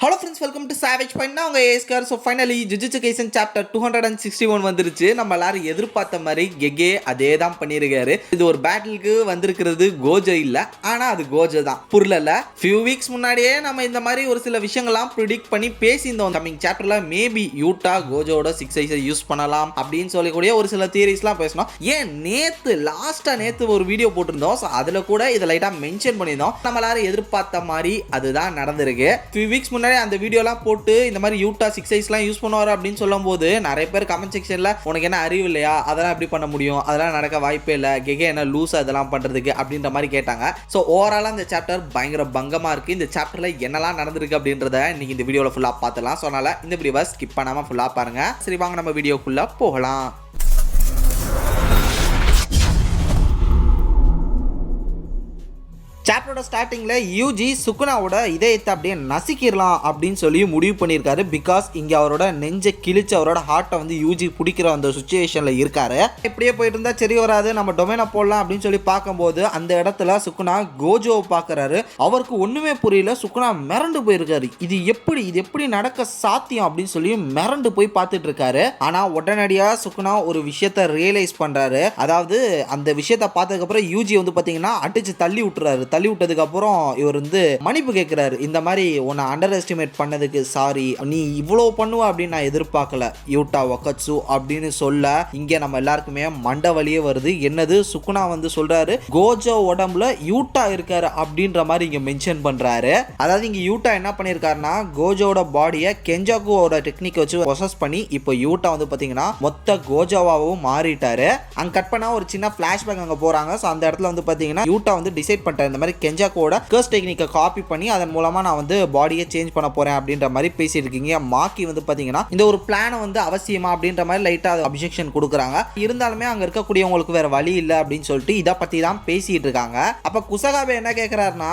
Hello friends, welcome to Savage Point. நான் உங்கள் ஏஸ்கார். So finally Jujutsu Kaisen chapter 261 வந்துருச்சு. நம்ம எல்லாரும் எதிர்பார்த்த மாதிரி கெகே அதே தான் பண்ணியிருக்காரு. இது ஒரு பேட்டிலுக்கு வந்திருக்கிறது கோஜோ இல்லை, ஆனால் அது கோஜோ தான். புரியல. ஃபியூ வீக்ஸ் முன்னாடியே நம்ம இந்த மாதிரி ஒரு சில விஷயங்கள்லாம் ப்ரிடிக்ட் பண்ணி பேசியிருந்தோம். கம்மிங் சாப்டரில் மேபி யூட்டா கோஜோட 6 ஐஸை யூஸ் பண்ணலாம் அப்படின்னு சொல்லக்கூடிய ஒரு சில தியரிஸ்லாம் பேசணும். ஏன் நேற்று ஒரு வீடியோ போட்டிருந்தோம். ஸோ அதில் கூட இதை லைட்டாக மென்ஷன் பண்ணியிருந்தோம். நம்ம எல்லாரும் எதிர்பார்த்த மாதிரி அதுதான் நடந்திருக்கு. ஃபியூ வீக்ஸ் முன்னாடி அந்த வீடியோலாம் போட்டு இந்த மாதிரி யூட்டா 6 ஐஸ்லாம் யூஸ் பண்ணுவார் அப்படின்னு சொல்லும் போது நிறைய பேர் கமெண்ட் செக்ஷன்ல உனக்கு என்ன அறிவு இல்லையா, அதெல்லாம் எப்படி பண்ண முடியும், அதெல்லாம் நடக்க வாய்ப்பே இல்லை, கெகே என்ன லூஸ் அதெல்லாம் பண்றதுக்கு அப்படின்ற மாதிரி கேட்டாங்க. ஸோ ஓவராலாக இந்த சாப்டர் பயங்கர பங்கமா இருக்கு. இந்த சாப்டர்ல என்னெல்லாம் நடந்திருக்கு அப்படின்றத இன்னைக்கு இந்த வீடியோவில் ஃபுல்லாக பார்த்துலாம். ஸோ அதனால இந்த வீடியோவை ஸ்கிப் பண்ணாமல் ஃபுல்லாக பாருங்க. சரி, வாங்க நம்ம வீடியோக்குள்ள போகலாம். சாப்டரோட ஸ்டார்டிங்கில் யூஜி சுகுனாவோட இதயத்தை அப்படியே நசிக்கிடலாம் அப்படின்னு சொல்லி முடிவு பண்ணியிருக்காரு. பிகாஸ் இங்கே அவரோட நெஞ்சை கிழிச்சு அவரோட ஹார்ட்டை வந்து யூஜி பிடிக்கிற அந்த சுச்சுவேஷனில் இருக்காரு. இப்படியே போயிட்டு இருந்தால் சரி வராது, நம்ம டொமைனை போடலாம் அப்படின்னு சொல்லி பார்க்கும்போது அந்த இடத்துல சுகுனா கோஜோவை பார்க்குறாரு. அவருக்கு ஒன்றுமே புரியல. சுகுனா மிரண்டு போயிருக்காரு. இது எப்படி நடக்க சாத்தியம் அப்படின்னு சொல்லி மிரண்டு போய் பார்த்துட்டு இருக்காரு. ஆனால் உடனடியாக சுகுனா ஒரு விஷயத்த ரியலைஸ் பண்ணுறாரு. அதாவது அந்த விஷயத்த பார்த்ததுக்கப்புறம் யூஜி வந்து பார்த்தீங்கன்னா அடிச்சு தள்ளி விட்டுறாரு. தள்ளி விட்டதுக்கு அப்புறம் இவர் வந்து மன்னிப்பு கேட்கிறாரு. இந்த மாதிரி உன்னை அண்டர் எஸ்டிமேட் பண்ணதுக்கு சாரி, நீ இவ்வளவு பண்ணுவ அப்படின்னு நான் எதிர்பார்க்கல யூட்டா வக்கட்சு அப்படின்னு சொல்ல இங்க நம்ம எல்லாருக்குமே மண்டை வலியே வருது. என்னது, சுகுனா வந்து சொல்றாரு கோஜோ உடம்புல யூட்டா இருக்காரு அப்படின்ற மாதிரி இங்க மென்ஷன் பண்றாரு. அதாவது இங்க யூட்டா என்ன பண்ணிருக்காருன்னா கோஜோட பாடியை கெஞ்சாகுவோட டெக்னிக் வச்சு ப்ரொசஸ் பண்ணி இப்போ யூட்டா வந்து பாத்தீங்கன்னா மொத்த கோஜோவாவும் மாறிட்டாரு. அங்க கட் பண்ணா ஒரு சின்ன பிளாஷ்பேக் அங்க போறாங்க. ஸோ அந்த இடத்துல வந்து பாத்தீங்கன்னா யூட்டா வந்து டிசைட் பண்ணிட்டாரு, இந்த மாதிரி கெஞ்சாக்கோட கர்ஸ் டெக்னிக்கை காப்பி பண்ணி அதன் மூலமா நான் வந்து பாடியை சேஞ்ச் பண்ண போறேன் அப்படின்ற மாதிரி பேசியிருக்கீங்க. மாக்கி வந்து பாத்தீங்கன்னா இந்த ஒரு பிளானை வந்து அவசியமா அப்படின்ற மாதிரி லைட்டா அப்ஜெக்ஷன் கொடுக்குறாங்க. இருந்தாலுமே அங்க இருக்கக்கூடியவங்களுக்கு வேற வழி இல்லை அப்படின்னு சொல்லிட்டு இதை பத்தி தான் பேசிட்டு இருக்காங்க. அப்ப குசகாபே என்ன கேட்கிறாருன்னா,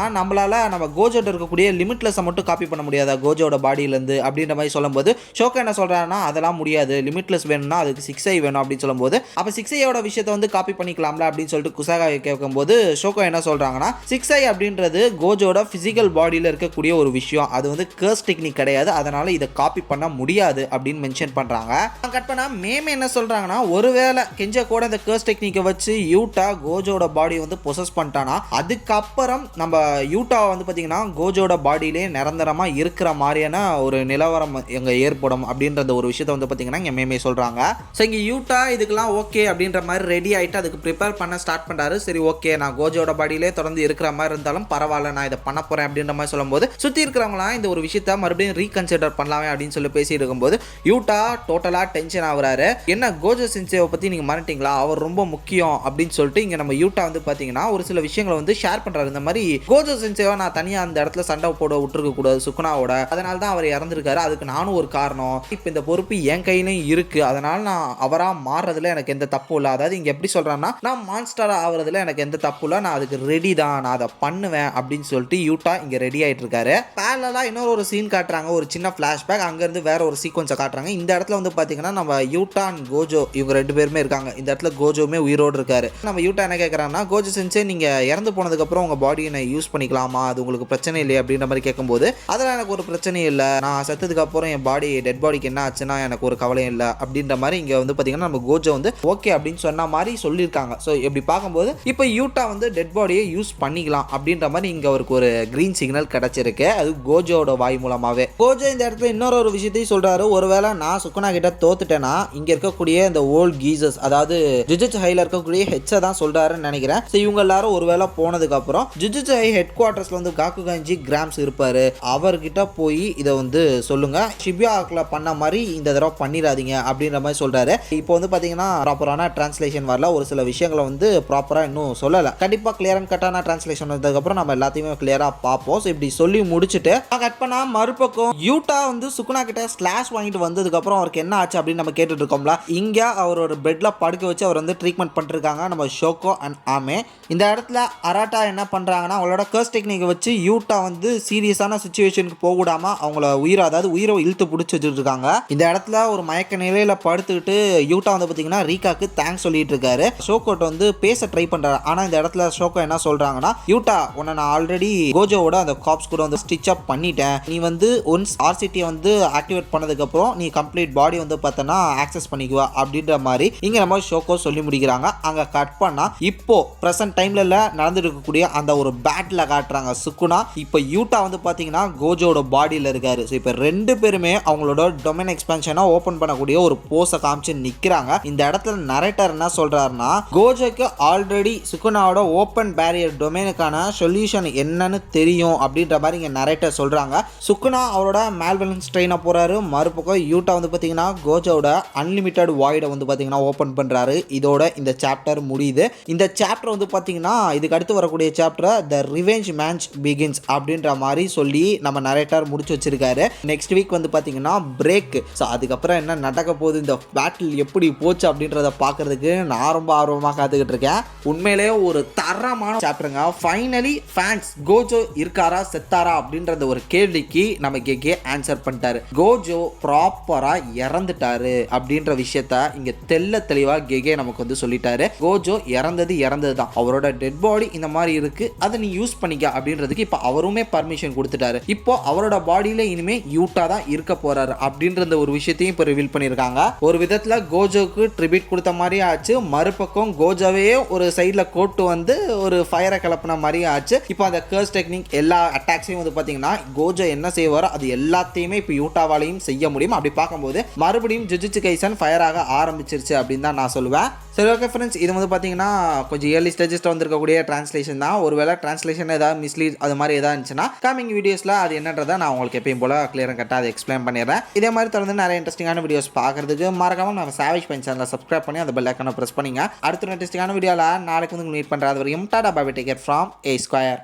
நம்ம கோஜோட இருக்கக்கூடிய லிமிட்லெஸ் மட்டும் காப்பி பண்ண முடியாதா கோஜோட பாடியில இருந்து அப்படின்ற மாதிரி சொல்லும்போது ஷோகா என்ன சொல்றாருன்னா, அதெல்லாம் முடியாது, லிமிட்லெஸ் வேணும்னா அதுக்கு 6 ஐ வேணும் அப்படின்னு சொல்லும்போது அப்ப 6 ஐயோட விஷயத்தை வந்து காப்பி பண்ணிக்கலாம்ல அப்படின்னு சொல்லிட்டு குசகாபே கேட்கும்போது ஷோகா என்ன சொல்றாங்கன்னா, 6 ஐ அப்படின்றது கோஜோட பிசிக்கல் பாடியில் இருக்கக்கூடிய ஒரு விஷயம், அது வந்து கர்ஸ் டெக்னிக் கிடையாது, அதனால இதை காப்பி பண்ண முடியாது அப்படின்னு மென்ஷன் பண்றாங்க. கட் பண்ணா மேமே என்ன சொல்றாங்கன்னா, ஒருவேளை கெஞ்சா கூட இந்த கர்ஸ் டெக்னிக்கை வச்சு யூட்டா கோஜோட பாடி வந்து பொசஸ் பண்ணிட்டானா அதுக்கப்புறம் நம்ம யூட்டா வந்து பாத்தீங்கன்னா கோஜோட பாடியிலே நிரந்தரமா இருக்கிற மாதிரியான ஒரு நிலவரம் எங்க ஏற்படும் அப்படின்ற ஒரு விஷயத்தை வந்து பாத்தீங்கன்னா இங்க மேமே சொல்றாங்க. ஸோ இங்க யூட்டா இதுக்கெல்லாம் ஓகே அப்படின்ற மாதிரி ரெடி ஆயிட்டு அதுக்கு ப்ரிப்பேர் பண்ண ஸ்டார்ட் பண்றாரு. சரி, ஓகே, நான் கோஜோட பாடியிலே தொடர்ந்து இருக்கிற மாதிரி இருந்தாலும் பரவாயில்ல, நான் இதை பண்ண போறேன் அப்படின்ற மாதிரி சொல்லும்போது சுத்தி இருக்கிறவங்களாம் இந்த ஒரு விஷயத்த மறுபடியும் ரீகன்சிடர் பண்ணலாமே அப்படின்னு சொல்லி பேசிட்டு இருக்கும்போது யூட்டா டோட்டலா டென்ஷன் ஆகுறாரு. என்ன கோஜோ சென்சேவை பத்தி நீங்க மறந்துட்டீங்களா, அவர் ரொம்ப முக்கியம் அப்படின்னு சொல்லிட்டு இங்க நம்ம யூட்டா வந்து பாத்தீங்கன்னா ஒரு சில விஷயங்களை வந்து ஷேர் பண்றாரு. இந்த மாதிரி கோஜோ சென்சேவை நான் தனியா அந்த இடத்துல சண்டை போட விட்டுருக்க கூடாது சுகுனாவோட, அதனால தான் அவர் இறந்திருக்காரு, அதுக்கு நானும் ஒரு காரணம், இப்போ இந்த பொறுப்பு என் கையிலும் இருக்கு, அதனால நான் அவரா மாறுறதுல எனக்கு எந்த தப்பு இல்லை. அதாவது இங்க எப்படி சொல்றான்னா, நான் மான்ஸ்டர் ஆகுறதுல எனக்கு எந்த தப்பு இல்லை, நான் அதுக்கு ரெடி தான், நான் அதை பண்ணுவேன் அப்படின்னு சொல்லிட்டு யூட்டா இங்க ரெடி ஆயிட்டு இருக்காரு. பேரலா இன்னொரு ஒரு சீன் காட்டுறாங்க, ஒரு சின்ன பிளாஷ்பேக், அங்க இருந்து வேற ஒரு சீக்வன்ஸை காட்டுறாங்க. இந்த இடத்துல வந்து பாத்தீங்கன்னா நம்ம யூட்டா அண்ட் கோஜோ இவங்க 2 பேருமே இருக்காங்க. இந்த இடத்துல கோஜோமே உயிரோடு இருக்காரு. நம்ம யூட்டா என்ன கேட்கறாங்கன்னா, கோஜோ சென்சே நீங்க இறந்து போனதுக்கு அப்புறம் உங்க பாடியை நான் யூஸ் பண்ணிக்கலாமா, அது உங்களுக்கு பிரச்சனை இல்லையா அப்படின்ற மாதிரி கேட்கும்போது அதெல்லாம் எனக்கு ஒரு பிரச்சனையும் இல்லை, நான் செத்ததுக்கு அப்புறம் என் பாடி டெட் பாடிக்கு என்ன ஆச்சுன்னா எனக்கு ஒரு கவலையும் இல்லை அப்படின்ற மாதிரி இங்க வந்து பாத்தீங்கன்னா நம்ம கோஜோ வந்து ஓகே அப்படின்னு சொன்ன மாதிரி சொல்லியிருக்காங்க. ஸோ இப்படி பார்க்கும்போது இப்போ யூட்டா வந்து டெட் பாடியை யூஸ் பண்ணிக்கலாம் அப்படின்ற மாதிரி இங்க அவருக்கு ஒரு கிரீன் சிக்னல் கிடைச்சிருக்கு. அது கோஜோட வாய் மூலமாவே. கோஜோ இந்த இடத்துல இன்னொரு விஷயத்தையும் சொல்றாரு, ஒருவேளை நான் சுகுனா கிட்ட தோத்துட்டேன்னா இங்க இருக்கக்கூடிய இந்த ஓல்ட் கீசஸ், அதாவது ஜுஜுட்சு ஹைல இருக்கக்கூடிய ஹெச்சை தான் சொல்றாருன்னு நினைக்கிறேன். ஸோ இவங்க எல்லாரும் ஒருவேளை போனதுக்கு அப்புறம் ஜுஜுட்சு ஹை ஹெட் குவார்டர்ஸ்ல வந்து காக்குகாஞ்சி கிராம்ஸ் இருப்பாரு, அவர்கிட்ட போய் இதை வந்து சொல்லுங்க, ஷிபியாக்ல பண்ண மாதிரி இந்த தடவை பண்ணிடாதீங்க அப்படின்ற மாதிரி சொல்றாரு. இப்போ வந்து பாத்தீங்கன்னா ப்ராப்பரான டிரான்ஸ்லேஷன் வரல, ஒரு சில விஷயங்களை வந்து ப்ராப்பரா இன்னும் சொல்லல. கண்டிப்பா கிளியர் அண்ட் கட்டான டிரான்ஸ்லேஷன் வந்ததுக்கப்புறம் நம்ம எல்லாத்தையுமே கிளியரா பார்ப்போம். ஸோ இப்படி சொல்லி முடிச்சுட்டு கட் பண்ணா மறுபக்கம் யூட்டா வந்து சுகுனா கிட்ட ஸ்லாஷ் வாங்கிட்டு வந்ததுக்கு அப்புறம் அவருக்கு என்ன ஆச்சு அப்படின்னு நம்ம கேட்டுட்டு இருக்கோம்ல. இங்க அவர் ஒரு பெட்ல படுக்க வச்சு அவர் வந்து ட்ரீட்மெண்ட் பண்ணிருக்காங்க நம்ம ஷோகோ அண்ட் ஆமே. இந்த இடத்துல அராட்டா என்ன பண்றாங்கன்னா, அவங்களோட கர்ஸ் டெக்னிக் வச்சு யூட்டா வந்து சீரியஸான சிச்சுவேஷனுக்கு போக விடாம அவங்கள உயிரை இழுத்து பிடிச்சி வச்சுட்டு இருக்காங்க. இந்த இடத்துல ஒரு மயக்க நிலையில படுத்துக்கிட்டு யூட்டா வந்து பாத்தீங்கன்னா ரீகாக்கு தேங்க்ஸ் சொல்லிட்டு இருக்காரு. ஷோகோட்ட வந்து பேச ட்ரை பண்றாரு. ஆனா இந்த இடத்துல ஷோகோ என்ன சொல்றாங்கன்னா, யூட்டா உன்னை நான் ஆல்ரெடி கோஜோவோட அந்த காப்ஸ் கூட வந்து ஸ்டிச் அப் பண்ணிட்டேன், நீ வந்து ஒன்ஸ் ஆர்சிடி வந்து ஆக்டிவேட் பண்ணதுக்கப்புறம் நீ கம்ப்ளீட் பாடி வந்து பார்த்தனா ஆக்சஸ் பண்ணிக்குவா அப்படின்ற மாதிரி இங்கே நம்ம ஷோக்கோ சொல்லி முடிக்கிறாங்க. அங்கே கட் பண்ணால் இப்போ ப்ரெசன்ட் டைமில் நடந்துட்டு இருக்கக்கூடிய அந்த ஒரு பேட்டில் காட்டுறாங்க சுக்குனா. இப்போ யூட்டா வந்து பார்த்தீங்கன்னா கோஜோட பாடியில் இருக்காரு. ஸோ இப்போ ரெண்டு பேருமே அவங்களோட டொமைன் எக்ஸ்பென்ஷனை ஓப்பன் பண்ணக்கூடிய ஒரு போஸை காமிச்சு நிற்கிறாங்க. இந்த இடத்துல நரேட்டர் என்ன சொல்றாருன்னா, கோஜோக்கு ஆல்ரெடி சுக்குனாவோட ஓப்பன் பேரியர் டொமைனுக்கான சொல்யூஷன் என்னன்னு தெரியும் அப்படின்ற மாதிரி இங்கே நரேட்டர் சொல்றாங்க. சுக்குனா அவரோட மேல்பேலன்ஸ் ட்ரெயினை போறாரு. மறுபக்கம் யூட்டா வந்து பார்த்தீங்கன்னா கோஜோட அன்லிமிட்டட் வாய்டை வந்து பார்த்தீங்கன்னா ஓப்பன் பண்ணுறாரு. இதோட இந்த சாப்டர் முடியுது. இந்த சாப்டர் வந்து பார்த்தீங்கன்னா இதுக்கு அடுத்து வரக்கூடிய சாப்டர் த ரிவெஞ்ச் மேட்ச் பிகின்ஸ் அப்படின்ற மாதிரி சொல்லி நம்ம நரேட்டர் முடிச்சு வச்சிருக்காரு. நெக்ஸ்ட் வீக் வந்து பார்த்தீங்கன்னா பிரேக். ஸோ அதுக்கப்புறம் என்ன நடக்க போகுது, இந்த பேட்டில் எப்படி போச்சு அப்படின்றத பார்க்கறதுக்கு நான் ரொம்ப ஆர்வமாக காத்துக்கிட்டு இருக்கேன். உண்மையிலேயே ஒரு தரமான சாப்டருங்க. ஃபைனலி ஃபேன்ஸ் கோஜோ இருக்காரா செத்தாரா அப்படின்றத ஒரு கேள்விக்கு நம்ம கேக்கே ஆன்சர் பண்ணிட்டாரு. கோஜோ ப்ராப்பரா இறந்துட்டாரு அப்படின்ற விஷயத்த இங்க தெல்ல தெளிவா கேகே நமக்கு வந்து சொல்லிட்டாரு. கோஜோ இறந்தது தான், அவரோட டெட் பாடி இந்த மாதிரி இருக்கு, அதை நீ யூஸ் பண்ணிக்க அப்படின்றதுக்கு இப்போ அவருமே பர்மிஷன் கொடுத்துட்டாரு. இப்போ அவரோட பாடியில இனிமே யூட்டா தான் இருக்க போறாரு அப்படின்ற ஒரு விஷயத்தையும் இப்போ ரிவீல் பண்ணியிருக்காங்க. ஒரு விதத்துல கோஜோக்கு ட்ரிபியூட் கொடுத்த மாதிரி ஆச்சு, மறுபக்கம் கோஜோவே ஒரு சைட்ல கோட்டு வந்து ஒரு ஃபயரை கிளப்பின மாதிரி ஆச்சு. இப்போ அந்த கர்ஸ் டெக்னிக் எல்லா அட்டாக்ஸையும் வந்து பாத்தீங்கன்னா கோஜோ என்ன செய்வாரோ அது எல்லாத்தையுமே இப்போ யூட்டாவாலையும் செய்ய முடியும். அப்படி பார்க்கும்போது மறுபடியும் ஜுஜுட்சு கைசன் ஃபயர் ஆக ஆரம்பிச்சிருச்சு அப்படின்னு தான் நான் சொல்லுவேன். சரி, ஓகே ஃப்ரெண்ட்ஸ், இது வந்து பார்த்தீங்கன்னா கொஞ்சம் ஏர்லி ஸ்டேஜஸில் வந்திருக்கக்கூடிய ட்ரான்ஸ்லேஷன் தான். ஒருவேளை ட்ரான்ஸ்லேஷன் ஏதாவது மிஸ்லீட் அது மாதிரி ஏதாவது இருந்துச்சுன்னா கமிங் வீடியோஸில் அது என்னன்றதை நான் உங்களுக்கு எப்பயும் போல கிளியராக கரெக்டாக அதை எக்ஸ்பிளைன் பண்ணிடுறேன். இதே மாதிரி தொடர்ந்து நிறைய இன்ட்ரெஸ்டிங்கான வீடியோஸ் பார்க்கறதுக்கு மறக்காமல் நம்ம சாவேஜ் பைன் சேனலை சப்ஸ்கிரைப் பண்ணி அந்த பெல் ஐக்கானை ப்ரெஸ் பண்ணிங்க. அடுத்த இன்ட்ரெஸ்டிங்கான வீடியோவில் நாளைக்கு வந்து மீட் பண்ணுறது வரைக்கும் tata bye bye, take care from A Square.